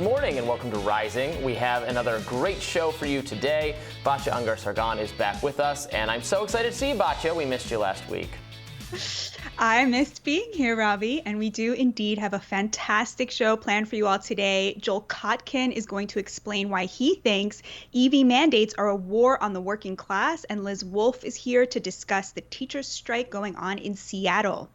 Good morning and welcome to Rising. We have another great show for you today. Batya Ungar-Sargon is back with us, and I'm so excited to see you, Batya. We missed you last week. I missed being here, Robby, and we do indeed have a fantastic show planned for you all today. Joel Kotkin is going to explain why he thinks EV mandates are a war on the working class, and Liz Wolfe is here to discuss the teachers' strike going on in Seattle.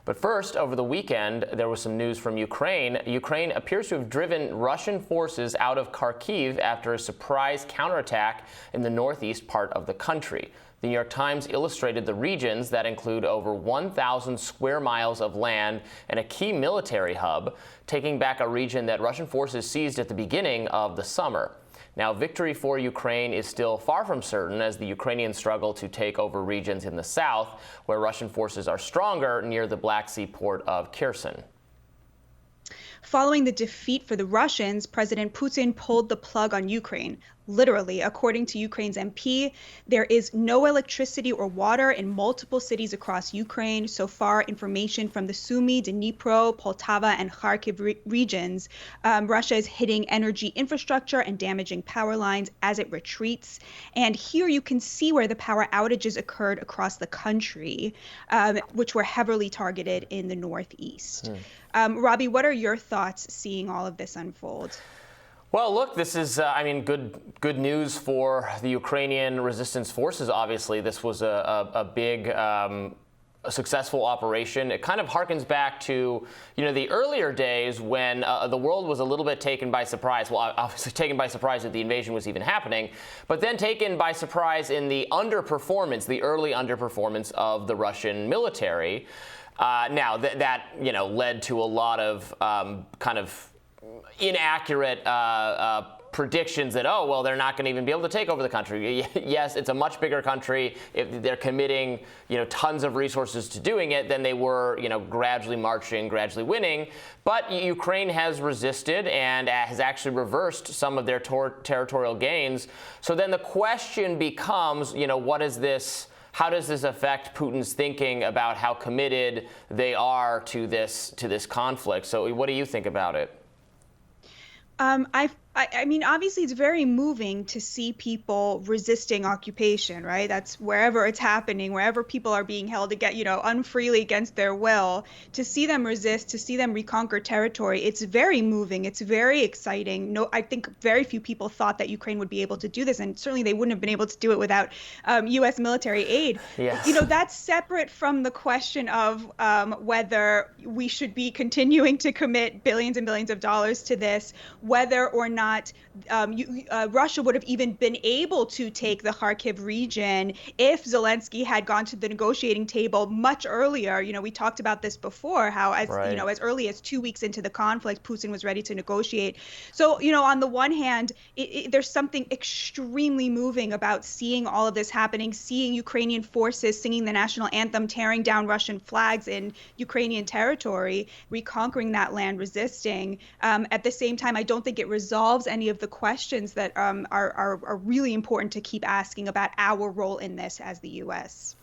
But first, over the weekend, there was some news from Ukraine. Ukraine appears to have driven Russian forces out of Kharkiv after a surprise counterattack in the northeast part of the country. The New York Times illustrated the regions that include over 1,000 square miles of land and a key military hub, taking back a region that Russian forces seized at the beginning of the summer. Now, victory for Ukraine is still far from certain as the Ukrainians struggle to take over regions in the south, where Russian forces are stronger near the Black Sea port of Kherson. Following the defeat for the Russians, President Putin pulled the plug on Ukraine. Literally, according to Ukraine's MP, there is no electricity or water in multiple cities across Ukraine. So far, information from the Sumy, Dnipro, Poltava, and Kharkiv regions, Russia is hitting energy infrastructure and damaging power lines as it retreats. And here you can see where the power outages occurred across the country, which were heavily targeted in the northeast. Robby, what are your thoughts seeing all of this unfold? Well, look, this is, good news for the Ukrainian resistance forces, obviously. This was a big, successful operation. It kind of harkens back to, the earlier days when the world was a little bit taken by surprise. Well, obviously taken by surprise that the invasion was even happening, but then taken by surprise in the underperformance, the early underperformance of the Russian military. Now, that led to a lot of kind of inaccurate predictions that, they're not going to even be able to take over the country. Yes, it's a much bigger country. If they're committing, tons of resources to doing it, then they were, gradually marching, gradually winning. But Ukraine has resisted and has actually reversed some of their territorial gains. So then the question becomes, what is this? How does this affect Putin's thinking about how committed they are to this conflict? So what do you think about it? I mean, obviously, it's very moving to see people resisting occupation, right? That's wherever it's happening, wherever people are being held to get, unfreely against their will, to see them resist, to see them reconquer territory. It's very moving. It's very exciting. No, I think very few people thought that Ukraine would be able to do this, and certainly they wouldn't have been able to do it without U.S. military aid. Yes. That's separate from the question of whether we should be continuing to commit billions and billions of dollars to this, whether or not Russia would have even been able to take the Kharkiv region if Zelenskyy had gone to the negotiating table much earlier. We talked about this before, how as early as 2 weeks into the conflict, Putin was ready to negotiate. So, on the one hand, there's something extremely moving about seeing all of this happening, seeing Ukrainian forces singing the national anthem, tearing down Russian flags in Ukrainian territory, reconquering that land, resisting. At the same time, I don't think it resolves any of the questions that are really important to keep asking about our role in this as the U.S.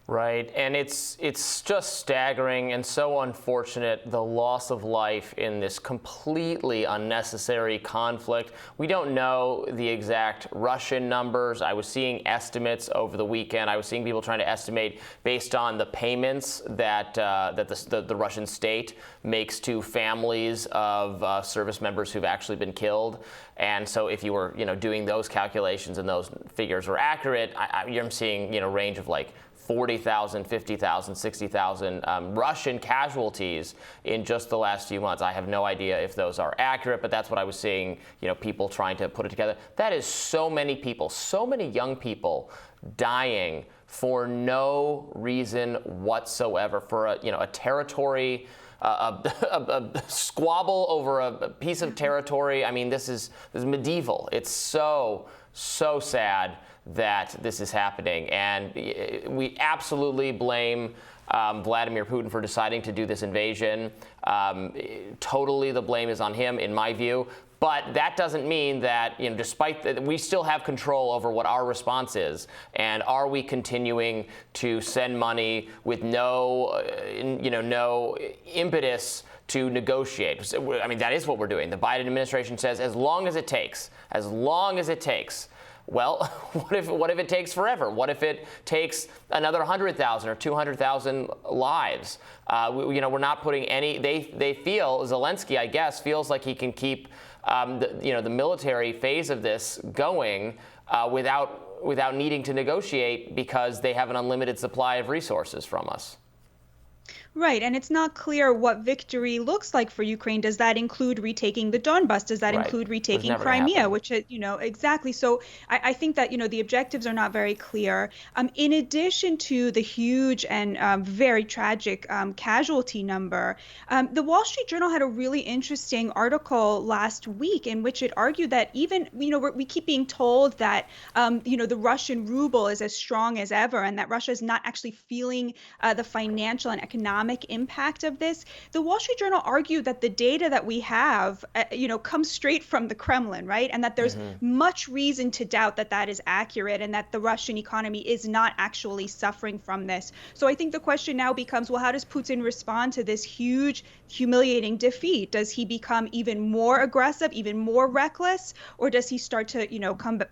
Right, and it's just staggering and so unfortunate, the loss of life in this completely unnecessary conflict. We don't know the exact Russian numbers. I was seeing estimates over the weekend. I was seeing people trying to estimate based on the payments that the Russian state makes to families of service members who've actually been killed. And so if you were doing those calculations and those figures were accurate, I'm seeing range of like 40,000, 50,000, 60,000 Russian casualties in just the last few months. I have no idea if those are accurate, but that's what I was seeing, people trying to put it together. That is so many people, so many young people dying for no reason whatsoever, for a territory, a squabble over a piece of territory. I mean, this is medieval. It's so sad that this is happening, and we absolutely blame Vladimir Putin for deciding to do this invasion. Totally the blame is on him, in my view. But that doesn't mean that, despite that, we still have control over what our response is. And are we continuing to send money with no impetus to negotiate. I mean, that is what we're doing. The Biden administration says as long as it takes, as long as it takes. Well, what if it takes forever? What if it takes another 100,000 or 200,000 lives? We're not putting any. They feel, Zelenskyy, I guess, feels like he can keep the military phase of this going without needing to negotiate because they have an unlimited supply of resources from us. Right, and it's not clear what victory looks like for Ukraine. Does that include retaking the Donbas? Does that include retaking Crimea? Which, exactly. So I think that, the objectives are not very clear. In addition to the huge and very tragic casualty number, the Wall Street Journal had a really interesting article last week in which it argued that even, we keep being told that, the Russian ruble is as strong as ever and that Russia is not actually feeling the financial and economic impact of this. The Wall Street Journal argued that the data that we have, comes straight from the Kremlin, right? And that there's much reason to doubt that that is accurate and that the Russian economy is not actually suffering from this. So I think the question now becomes, well, how does Putin respond to this huge, humiliating defeat? Does he become even more aggressive, even more reckless, or does he start to,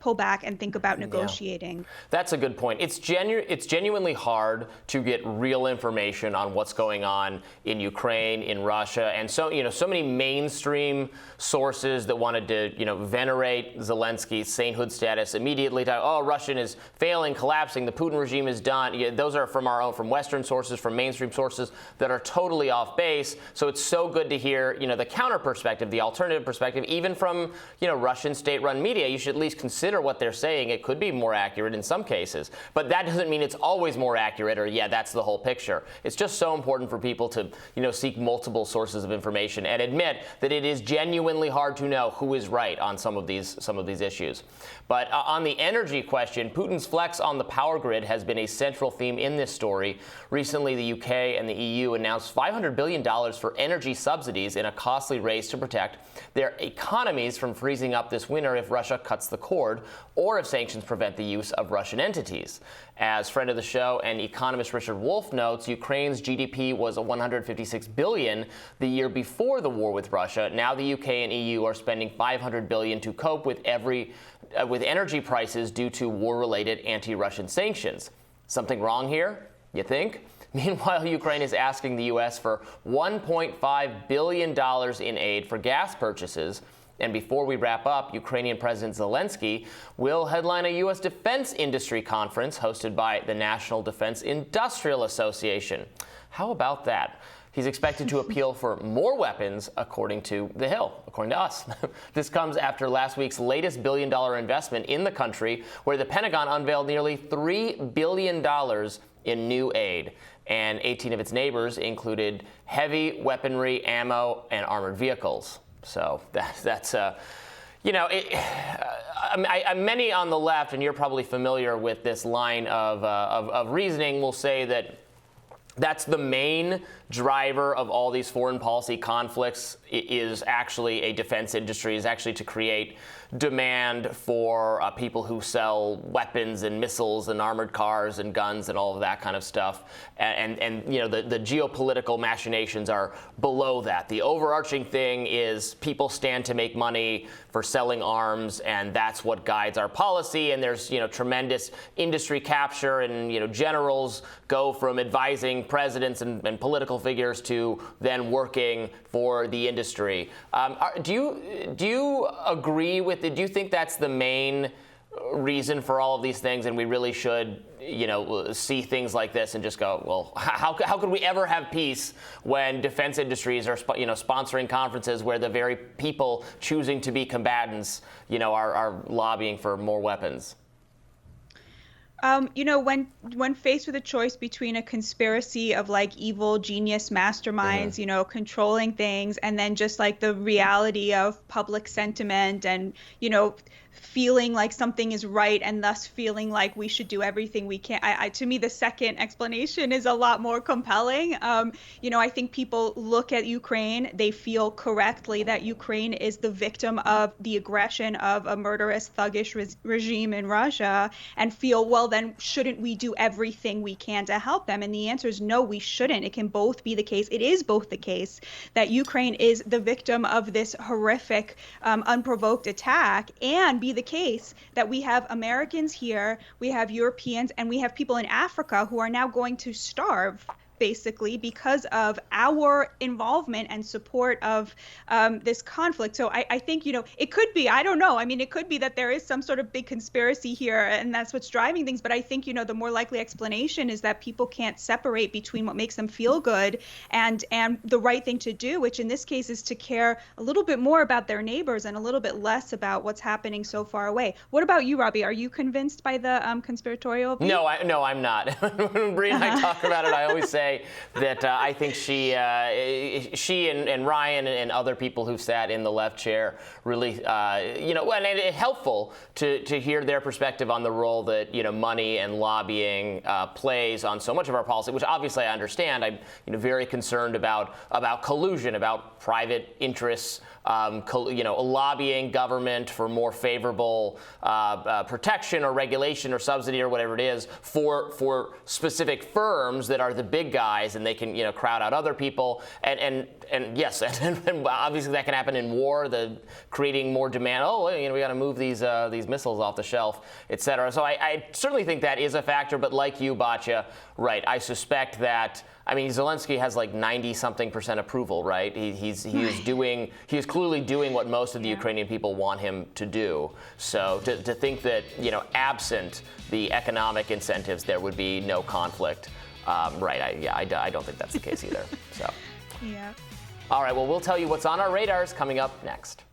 pull back and think about negotiating? Yeah. That's a good point. It's genuinely hard to get real information on what's going on in Ukraine, in Russia, and so many mainstream sources that wanted to venerate Zelensky's sainthood status immediately. Russian is failing, collapsing, the Putin regime is done. Those are from Western sources, from mainstream sources that are totally off base. So it's so good to hear the counter perspective, the alternative perspective, even from Russian state-run media. You should at least consider what they're saying. It could be more accurate in some cases, but that doesn't mean it's always more accurate or that's the whole picture. It's just so important for people to seek multiple sources of information and admit that it is genuinely hard to know who is right on some of these issues. But on the energy question, Putin's flex on the power grid has been a central theme in this story. Recently, the UK and the EU announced $500 billion for energy subsidies in a costly race to protect their economies from freezing up this winter if Russia cuts the cord or if sanctions prevent the use of Russian entities. As friend of the show and economist Richard Wolff notes, Ukraine's GDP was $156 billion the year before the war with Russia. Now the UK and EU are spending $500 billion to cope with energy prices due to war-related anti-Russian sanctions. Something wrong here, you think? Meanwhile, Ukraine is asking the U.S. for $1.5 billion in aid for gas purchases. And before we wrap up, Ukrainian President Zelenskyy will headline a U.S. defense industry conference hosted by the National Defense Industrial Association. How about that? He's expected to appeal for more weapons, according to The Hill, according to us. This comes after last week's latest billion-dollar investment in the country, where the Pentagon unveiled nearly $3 billion in new aid. And 18 of its neighbors included heavy weaponry, ammo, and armored vehicles. So that's many on the left, and you're probably familiar with this line of reasoning, will say that that's the main driver of all these foreign policy conflicts is actually a defense industry, is actually to create demand for people who sell weapons and missiles and armored cars and guns and all of that kind of stuff. And the geopolitical machinations are below that. The overarching thing is people stand to make money for selling arms, and that's what guides our policy. And there's tremendous industry capture, and generals go from advising presidents and political figures to then working for the industry. Do you agree with it? Do you think that's the main reason for all of these things, and we really should see things like this and just go, well, how could we ever have peace when defense industries are sponsoring conferences where the very people choosing to be combatants are lobbying for more weapons? When faced with a choice between a conspiracy of evil genius masterminds, controlling things, and then just the reality of public sentiment and, feeling like something is right and thus feeling like we should do everything we can. To me, the second explanation is a lot more compelling. I think people look at Ukraine, they feel correctly that Ukraine is the victim of the aggression of a murderous, thuggish regime in Russia, and feel, well, then shouldn't we do everything we can to help them? And the answer is no, we shouldn't. It can both be the case. It is both the case that Ukraine is the victim of this horrific, unprovoked attack, and be the case that we have Americans here, we have Europeans, and we have people in Africa who are now going to starve, basically, because of our involvement and support of this conflict. So I think, it could be, I don't know. I mean, it could be that there is some sort of big conspiracy here and that's what's driving things. But I think, the more likely explanation is that people can't separate between what makes them feel good and the right thing to do, which in this case is to care a little bit more about their neighbors and a little bit less about what's happening so far away. What about you, Robby? Are you convinced by the conspiratorial view? No, I'm not. When Bree and I talk about it, I always say that I think she and Ryan and other people who sat in the left chair really, and it's helpful to hear their perspective on the role that, money and lobbying plays on so much of our policy, which obviously I understand. I'm very concerned about collusion, about private interests, lobbying government for more favorable protection or regulation or subsidy or whatever it is for specific firms that are the big guys, and they can crowd out other people, and yes, and obviously that can happen in war, creating more demand. We got to move these missiles off the shelf, et cetera. So I certainly think that is a factor, but like you, Batya, right? I suspect that. I mean, Zelenskyy has like 90-something% approval, right? He is clearly doing what most of the Ukrainian people want him to do. So to think that, absent the economic incentives, there would be no conflict, right? I don't think that's the case either. So. Yeah. All right, well, we'll tell you what's on our radars coming up next.